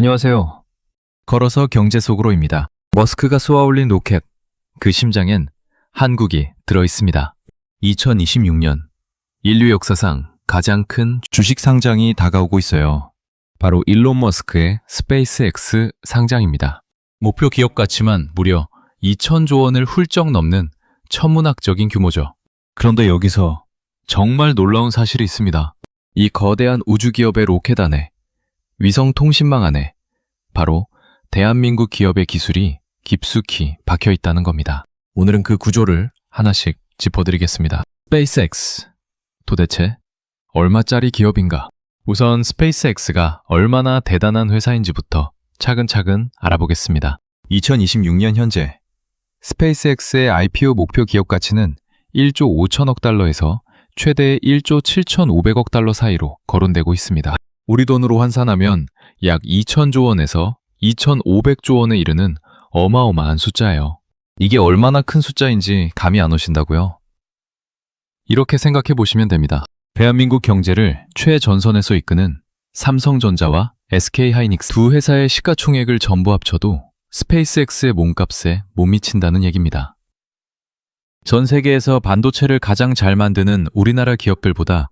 안녕하세요. 걸어서 경제 속으로입니다. 머스크가 쏘아올린 로켓, 그 심장엔 한국이 들어있습니다. 2026년 인류 역사상 가장 큰 주식 상장이 다가오고 있어요. 바로 일론 머스크의 스페이스X 상장입니다. 목표 기업 가치만 무려 2,000조 원을 훌쩍 넘는 천문학적인 규모죠. 그런데 여기서 정말 놀라운 사실이 있습니다. 이 거대한 우주기업의 로켓 안에, 위성 통신망 안에 바로 대한민국 기업의 기술이 깊숙이 박혀 있다는 겁니다. 오늘은 그 구조를 하나씩 짚어드리겠습니다. 스페이스X, 도대체 얼마짜리 기업인가? 우선 스페이스X가 얼마나 대단한 회사인지부터 차근차근 알아보겠습니다. 2026년 현재 스페이스X의 IPO 목표 기업 가치는 1조 5천억 달러에서 최대 1조 7,500억 달러 사이로 거론되고 있습니다. 우리 돈으로 환산하면 약 2,000조 원에서 2,500조 원에 이르는 어마어마한 숫자예요. 이게 얼마나 큰 숫자인지 감이 안 오신다고요? 이렇게 생각해 보시면 됩니다. 대한민국 경제를 최전선에서 이끄는 삼성전자와 SK하이닉스 두 회사의 시가총액을 전부 합쳐도 스페이스X의 몸값에 못 미친다는 얘기입니다. 전 세계에서 반도체를 가장 잘 만드는 우리나라 기업들보다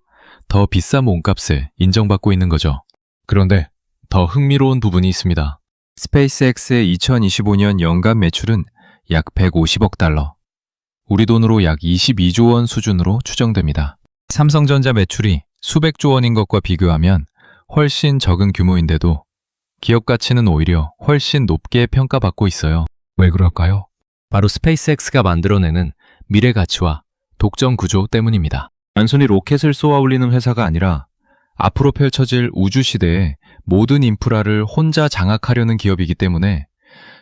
더 비싼 몸값에 인정받고 있는 거죠. 그런데 더 흥미로운 부분이 있습니다. 스페이스X의 2025년 연간 매출은 약 150억 달러, 우리 돈으로 약 22조 원 수준으로 추정됩니다. 삼성전자 매출이 수백조 원인 것과 비교하면 훨씬 적은 규모인데도 기업 가치는 오히려 훨씬 높게 평가받고 있어요. 왜 그럴까요? 바로 스페이스X가 만들어내는 미래 가치와 독점 구조 때문입니다. 단순히 로켓을 쏘아 올리는 회사가 아니라 앞으로 펼쳐질 우주 시대에 모든 인프라를 혼자 장악하려는 기업이기 때문에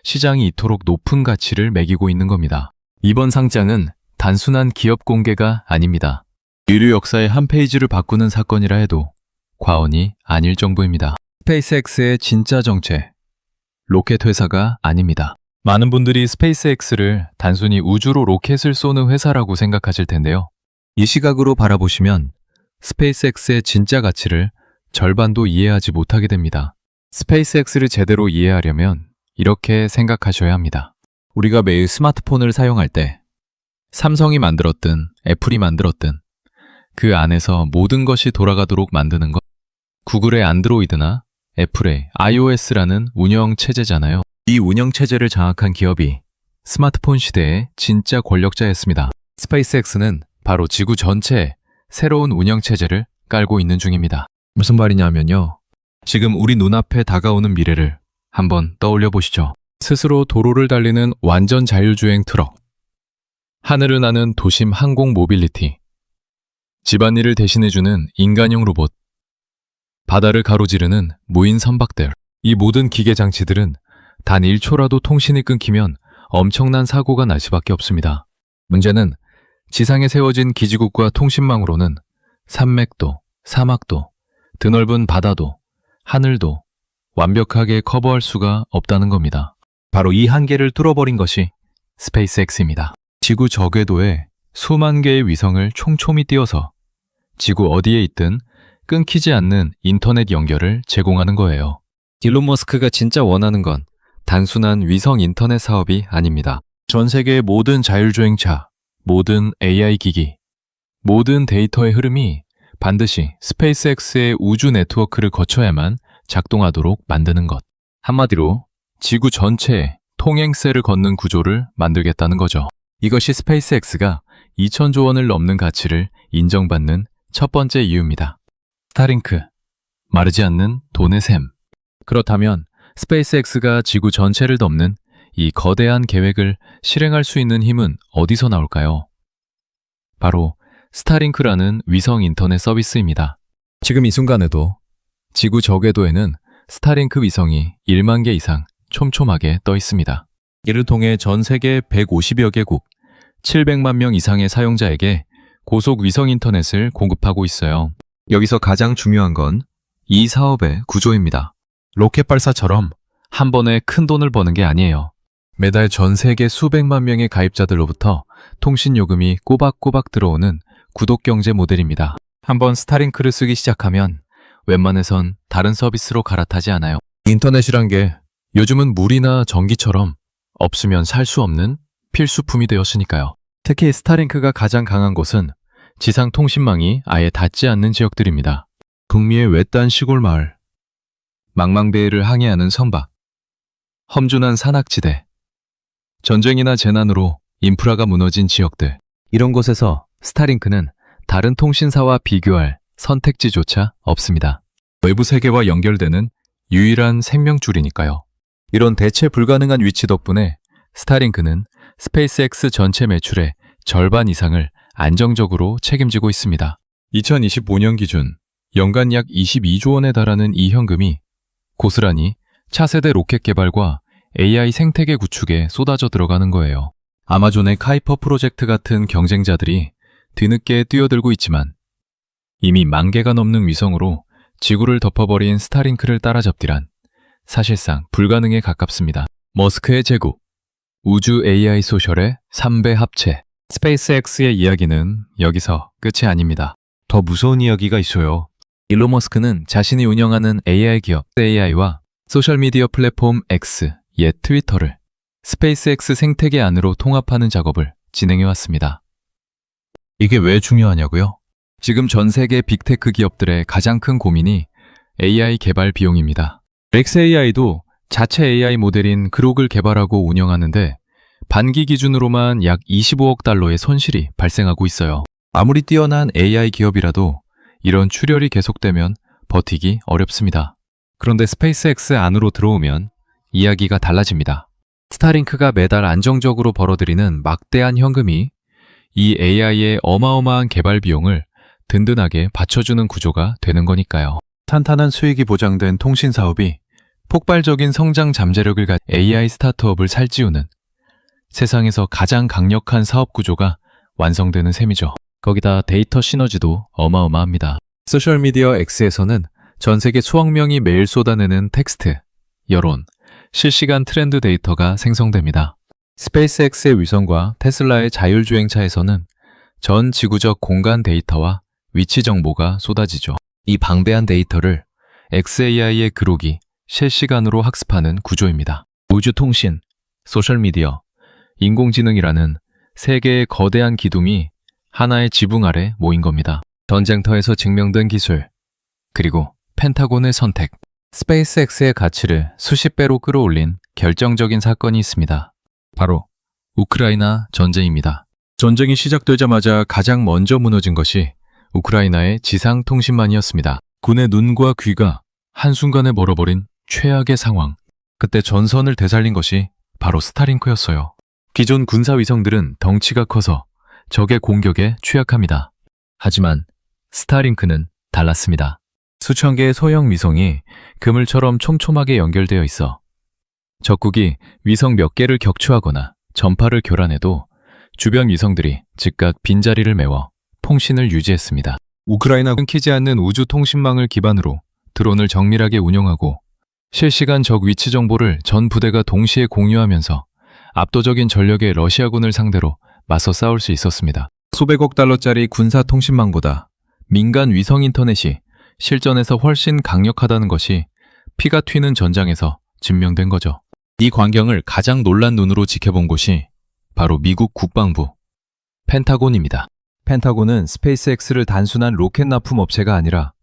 시장이 이토록 높은 가치를 매기고 있는 겁니다. 이번 상장은 단순한 기업 공개가 아닙니다. 인류 역사의 한 페이지를 바꾸는 사건이라 해도 과언이 아닐 정도입니다. 스페이스X의 진짜 정체, 로켓 회사가 아닙니다. 많은 분들이 스페이스X를 단순히 우주로 로켓을 쏘는 회사라고 생각하실 텐데요. 이 시각으로 바라보시면 스페이스X의 진짜 가치를 절반도 이해하지 못하게 됩니다. 스페이스X를 제대로 이해하려면 이렇게 생각하셔야 합니다. 우리가 매일 스마트폰을 사용할 때 삼성이 만들었든 애플이 만들었든 그 안에서 모든 것이 돌아가도록 만드는 것, 구글의 안드로이드나 애플의 iOS라는 운영체제잖아요. 이 운영체제를 장악한 기업이 스마트폰 시대의 진짜 권력자였습니다. 스페이스X는 바로 지구 전체에 새로운 운영체제를 깔고 있는 중입니다. 무슨 말이냐면요. 지금 우리 눈앞에 다가오는 미래를 한번 떠올려 보시죠. 스스로 도로를 달리는 완전 자율주행 트럭, 하늘을 나는 도심 항공 모빌리티, 집안일을 대신해주는 인간형 로봇, 바다를 가로지르는 무인 선박들. 이 모든 기계 장치들은 단 1초라도 통신이 끊기면 엄청난 사고가 날 수밖에 없습니다. 문제는 지상에 세워진 기지국과 통신망으로는 산맥도, 사막도, 드넓은 바다도, 하늘도 완벽하게 커버할 수가 없다는 겁니다. 바로 이 한계를 뚫어버린 것이 스페이스X입니다. 지구 저궤도에 수만 개의 위성을 촘촘히 띄워서 지구 어디에 있든 끊기지 않는 인터넷 연결을 제공하는 거예요. 일론 머스크가 진짜 원하는 건 단순한 위성 인터넷 사업이 아닙니다. 전 세계의 모든 자율주행차, 모든 AI 기기, 모든 데이터의 흐름이 반드시 스페이스X의 우주 네트워크를 거쳐야만 작동하도록 만드는 것. 한마디로 지구 전체에 통행세를 걷는 구조를 만들겠다는 거죠. 이것이 스페이스X가 2,000조 원을 넘는 가치를 인정받는 첫 번째 이유입니다. 스타링크, 마르지 않는 돈의 샘. 그렇다면 스페이스X가 지구 전체를 덮는 이 거대한 계획을 실행할 수 있는 힘은 어디서 나올까요? 바로 스타링크라는 위성 인터넷 서비스입니다. 지금 이 순간에도 지구 저궤도에는 스타링크 위성이 1만 개 이상 촘촘하게 떠 있습니다. 이를 통해 전 세계 150여 개국, 700만 명 이상의 사용자에게 고속 위성 인터넷을 공급하고 있어요. 여기서 가장 중요한 건 이 사업의 구조입니다. 로켓 발사처럼 한 번에 큰 돈을 버는 게 아니에요. 매달 전 세계 수백만 명의 가입자들로부터 통신 요금이 꼬박꼬박 들어오는 구독 경제 모델입니다. 한번 스타링크를 쓰기 시작하면 웬만해선 다른 서비스로 갈아타지 않아요. 인터넷이란 게 요즘은 물이나 전기처럼 없으면 살 수 없는 필수품이 되었으니까요. 특히 스타링크가 가장 강한 곳은 지상 통신망이 아예 닿지 않는 지역들입니다. 북미의 외딴 시골 마을, 망망대해를 항해하는 선박, 험준한 산악지대, 전쟁이나 재난으로 인프라가 무너진 지역들, 이런 곳에서 스타링크는 다른 통신사와 비교할 선택지조차 없습니다. 외부 세계와 연결되는 유일한 생명줄이니까요. 이런 대체 불가능한 위치 덕분에 스타링크는 스페이스X 전체 매출의 절반 이상을 안정적으로 책임지고 있습니다. 2025년 기준 연간 약 22조 원에 달하는 이 현금이 고스란히 차세대 로켓 개발과 AI 생태계 구축에 쏟아져 들어가는 거예요. 아마존의 카이퍼 프로젝트 같은 경쟁자들이 뒤늦게 뛰어들고 있지만 이미 10,000개가 넘는 위성으로 지구를 덮어버린 스타링크를 따라잡기란 사실상 불가능에 가깝습니다. 머스크의 제국, 우주 AI 소셜의 3배 합체, 스페이스X의 이야기는 여기서 끝이 아닙니다. 더 무서운 이야기가 있어요. 일론 머스크는 자신이 운영하는 AI 기업 AI와 소셜미디어 플랫폼 X, 옛 트위터를 스페이스X 생태계 안으로 통합하는 작업을 진행해왔습니다. 이게 왜 중요하냐고요? 지금 전 세계 빅테크 기업들의 가장 큰 고민이 AI 개발 비용입니다. xAI도 자체 AI 모델인 그록을 개발하고 운영하는데 반기 기준으로만 약 25억 달러의 손실이 발생하고 있어요. 아무리 뛰어난 AI 기업이라도 이런 출혈이 계속되면 버티기 어렵습니다. 그런데 스페이스X 안으로 들어오면 이야기가 달라집니다. 스타링크가 매달 안정적으로 벌어들이는 막대한 현금이 이 AI의 어마어마한 개발 비용을 든든하게 받쳐주는 구조가 되는 거니까요. 탄탄한 수익이 보장된 통신 사업이 폭발적인 성장 잠재력을 가진 AI 스타트업을 살찌우는 세상에서 가장 강력한 사업 구조가 완성되는 셈이죠. 거기다 데이터 시너지도 어마어마합니다. 소셜미디어 X에서는 전 세계 수억 명이 매일 쏟아내는 텍스트, 여론, 실시간 트렌드 데이터가 생성됩니다. 스페이스X의 위성과 테슬라의 자율주행차에서는 전 지구적 공간 데이터와 위치 정보가 쏟아지죠. 이 방대한 데이터를 xAI의 그록이 실시간으로 학습하는 구조입니다. 우주통신, 소셜미디어, 인공지능이라는 세 개의 거대한 기둥이 하나의 지붕 아래 모인 겁니다. 전쟁터에서 증명된 기술, 그리고 펜타곤의 선택, 스페이스X의 가치를 수십 배로 끌어올린 결정적인 사건이 있습니다. 바로 우크라이나 전쟁입니다. 전쟁이 시작되자마자 가장 먼저 무너진 것이 우크라이나의 지상 통신망이었습니다. 군의 눈과 귀가 한순간에 멀어버린 최악의 상황. 그때 전선을 되살린 것이 바로 스타링크였어요. 기존 군사위성들은 덩치가 커서 적의 공격에 취약합니다. 하지만 스타링크는 달랐습니다. 수천 개의 소형 위성이 그물처럼 촘촘하게 연결되어 있어 적국이 위성 몇 개를 격추하거나 전파를 교란해도 주변 위성들이 즉각 빈자리를 메워 통신을 유지했습니다. 우크라이나 끊기지 않는 우주 통신망을 기반으로 드론을 정밀하게 운용하고 실시간 적 위치 정보를 전 부대가 동시에 공유하면서 압도적인 전력의 러시아군을 상대로 맞서 싸울 수 있었습니다. 수백억 달러짜리 군사 통신망보다 민간 위성 인터넷이 실전에서 훨씬 강력하다는 것이 피가 튀는 전장에서 증명된 거죠. 이 광경을 가장 놀란 눈으로 지켜본 곳이 바로 미국 국방부 펜타곤입니다. 펜타곤은 스페이스X를 단순한 로켓 납품 업체가 아니라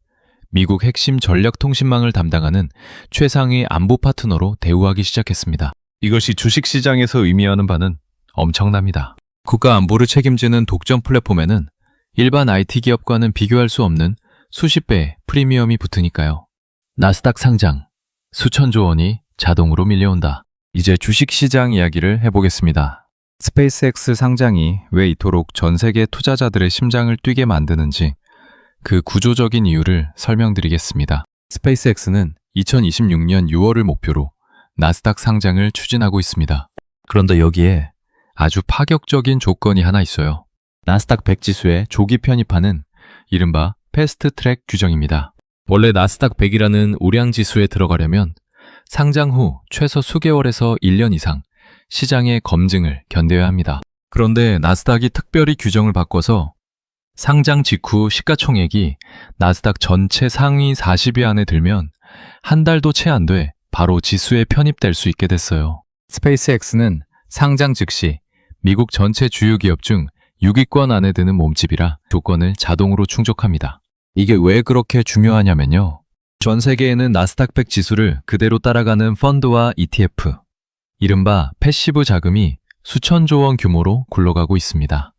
미국 핵심 전략 통신망을 담당하는 최상위 안보 파트너로 대우하기 시작했습니다. 이것이 주식시장에서 의미하는 바는 엄청납니다. 국가 안보를 책임지는 독점 플랫폼에는 일반 IT 기업과는 비교할 수 없는 수십 배의 프리미엄이 붙으니까요. 나스닥 상장, 수천조 원이 자동으로 밀려온다. 이제 주식시장 이야기를 해보겠습니다. 스페이스X 상장이 왜 이토록 전 세계 투자자들의 심장을 뛰게 만드는지 그 구조적인 이유를 설명드리겠습니다. 스페이스X는 2026년 6월을 목표로 나스닥 상장을 추진하고 있습니다. 그런데 여기에 아주 파격적인 조건이 하나 있어요. 나스닥 100 지수에 조기 편입하는 이른바 패스트 트랙 규정입니다. 원래 나스닥 100이라는 우량 지수에 들어가려면 상장 후 최소 수개월에서 1년 이상 시장의 검증을 견뎌야 합니다. 그런데 나스닥이 특별히 규정을 바꿔서 상장 직후 시가총액이 나스닥 전체 상위 40위 안에 들면 한 달도 채 안 돼 바로 지수에 편입될 수 있게 됐어요. 스페이스X는 상장 즉시 미국 전체 주요 기업 중 6위권 안에 드는 몸집이라 조건을 자동으로 충족합니다. 이게 왜 그렇게 중요하냐면요. 전 세계에는 나스닥 100 지수를 그대로 따라가는 펀드와 ETF, 이른바 패시브 자금이 수천조 원 규모로 굴러가고 있습니다.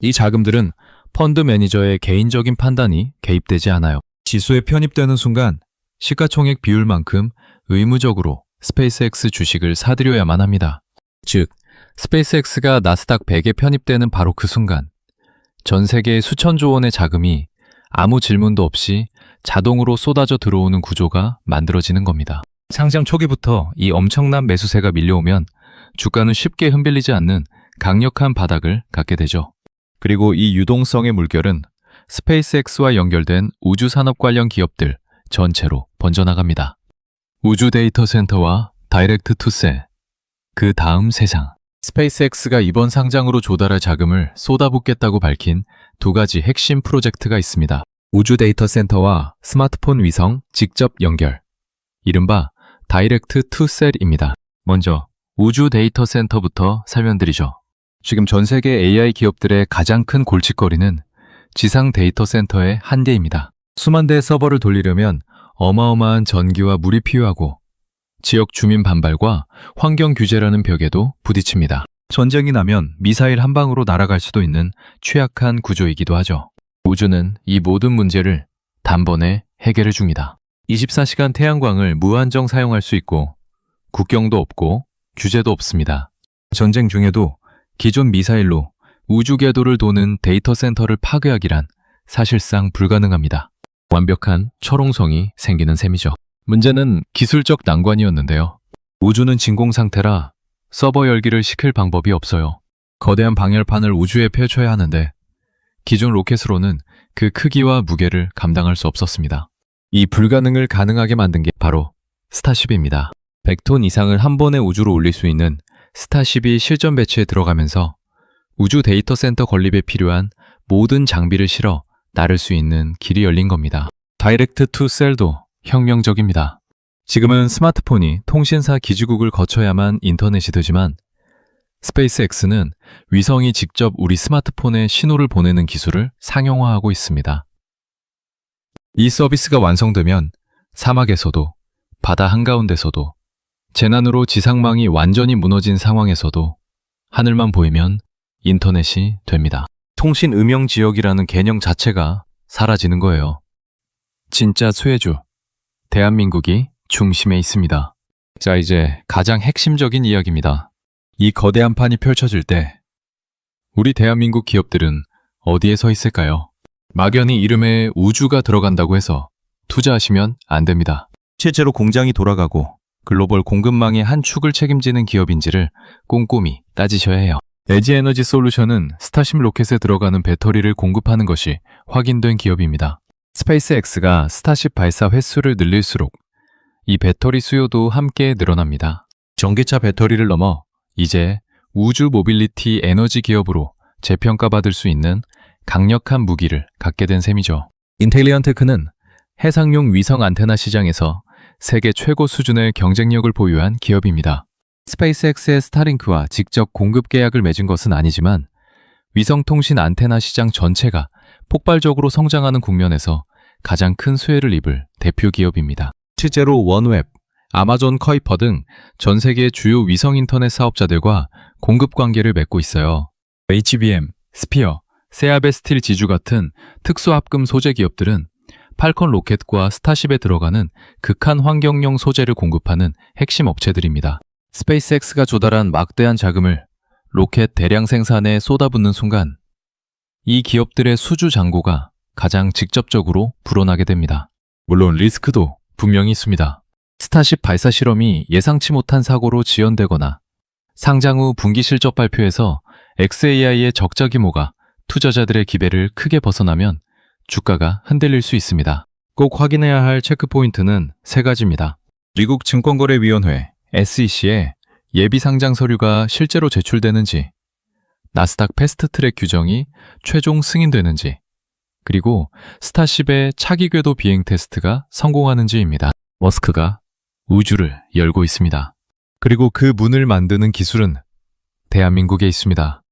이 자금들은 펀드 매니저의 개인적인 판단이 개입되지 않아요. 지수에 편입되는 순간 시가총액 비율만큼 의무적으로 스페이스X 주식을 사들여야만 합니다. 즉, 스페이스X가 나스닥 100에 편입되는 바로 그 순간 전 세계의 수천조 원의 자금이 아무 질문도 없이 자동으로 쏟아져 들어오는 구조가 만들어지는 겁니다. 상장 초기부터 이 엄청난 매수세가 밀려오면 주가는 쉽게 흔들리지 않는 강력한 바닥을 갖게 되죠. 그리고 이 유동성의 물결은 스페이스X와 연결된 우주산업 관련 기업들 전체로 번져나갑니다. 우주 데이터 센터와 다이렉트 투셀, 그 다음 세상. 스페이스X가 이번 상장으로 조달할 자금을 쏟아붓겠다고 밝힌 두 가지 핵심 프로젝트가 있습니다. 우주 데이터 센터와 스마트폰 위성 직접 연결, 이른바 다이렉트 투셀입니다. 먼저 우주 데이터 센터부터 설명드리죠. 지금 전 세계 AI 기업들의 가장 큰 골칫거리는 지상 데이터 센터의 한계입니다. 수만 대의 서버를 돌리려면 어마어마한 전기와 물이 필요하고 지역 주민 반발과 환경 규제라는 벽에도 부딪힙니다. 전쟁이 나면 미사일 한 방으로 날아갈 수도 있는 취약한 구조이기도 하죠. 우주는 이 모든 문제를 단번에 해결해 줍니다. 24시간 태양광을 무한정 사용할 수 있고 국경도 없고 규제도 없습니다. 전쟁 중에도 기존 미사일로 우주 궤도를 도는 데이터 센터를 파괴하기란 사실상 불가능합니다. 완벽한 철옹성이 생기는 셈이죠. 문제는 기술적 난관이었는데요. 우주는 진공 상태라 서버 열기를 시킬 방법이 없어요. 거대한 방열판을 우주에 펼쳐야 하는데 기존 로켓으로는 그 크기와 무게를 감당할 수 없었습니다. 이 불가능을 가능하게 만든 게 바로 스타쉽입니다. 100톤 이상을 한 번에 우주로 올릴 수 있는 스타쉽이 실전 배치에 들어가면서 우주 데이터 센터 건립에 필요한 모든 장비를 실어 나를 수 있는 길이 열린 겁니다. 다이렉트 투 셀도 혁명적입니다. 지금은 스마트폰이 통신사 기지국을 거쳐야만 인터넷이 되지만 스페이스X는 위성이 직접 우리 스마트폰에 신호를 보내는 기술을 상용화하고 있습니다. 이 서비스가 완성되면 사막에서도 바다 한가운데서도 재난으로 지상망이 완전히 무너진 상황에서도 하늘만 보이면 인터넷이 됩니다. 통신 음영 지역이라는 개념 자체가 사라지는 거예요. 진짜 수혜주, 대한민국이 중심에 있습니다. 자, 이제 가장 핵심적인 이야기입니다. 이 거대한 판이 펼쳐질 때 우리 대한민국 기업들은 어디에 서 있을까요? 막연히 이름에 우주가 들어간다고 해서 투자하시면 안 됩니다. 실제로 공장이 돌아가고 글로벌 공급망의 한 축을 책임지는 기업인지를 꼼꼼히 따지셔야 해요. 에지에너지 솔루션은 스타쉽 로켓에 들어가는 배터리를 공급하는 것이 확인된 기업입니다. 스페이스X가 스타쉽 발사 횟수를 늘릴수록 이 배터리 수요도 함께 늘어납니다. 전기차 배터리를 넘어 이제 우주 모빌리티 에너지 기업으로 재평가받을 수 있는 강력한 무기를 갖게 된 셈이죠. 인텔리언테크는 해상용 위성 안테나 시장에서 세계 최고 수준의 경쟁력을 보유한 기업입니다. 스페이스X의 스타링크와 직접 공급 계약을 맺은 것은 아니지만 위성통신 안테나 시장 전체가 폭발적으로 성장하는 국면에서 가장 큰 수혜를 입을 대표 기업입니다. 실제로 원웹, 아마존 커이퍼 등 전 세계 주요 위성 인터넷 사업자들과 공급 관계를 맺고 있어요. HBM, 스피어, 세아베스틸 지주 같은 특수합금 소재 기업들은 팔컨 로켓과 스타쉽에 들어가는 극한 환경용 소재를 공급하는 핵심 업체들입니다. 스페이스X가 조달한 막대한 자금을 로켓 대량 생산에 쏟아붓는 순간 이 기업들의 수주 잔고가 가장 직접적으로 불어나게 됩니다. 물론 리스크도 분명히 있습니다. 스타쉽 발사 실험이 예상치 못한 사고로 지연되거나 상장 후 분기 실적 발표에서 xAI의 적자 규모가 투자자들의 기대를 크게 벗어나면 주가가 흔들릴 수 있습니다. 꼭 확인해야 할 체크포인트는 세 가지입니다. 미국 증권거래위원회 SEC에 예비 상장 서류가 실제로 제출되는지, 나스닥 패스트트랙 규정이 최종 승인되는지, 그리고 스타쉽의 차기 궤도 비행 테스트가 성공하는지입니다. 머스크가 우주를 열고 있습니다. 그리고 그 문을 만드는 기술은 대한민국에 있습니다.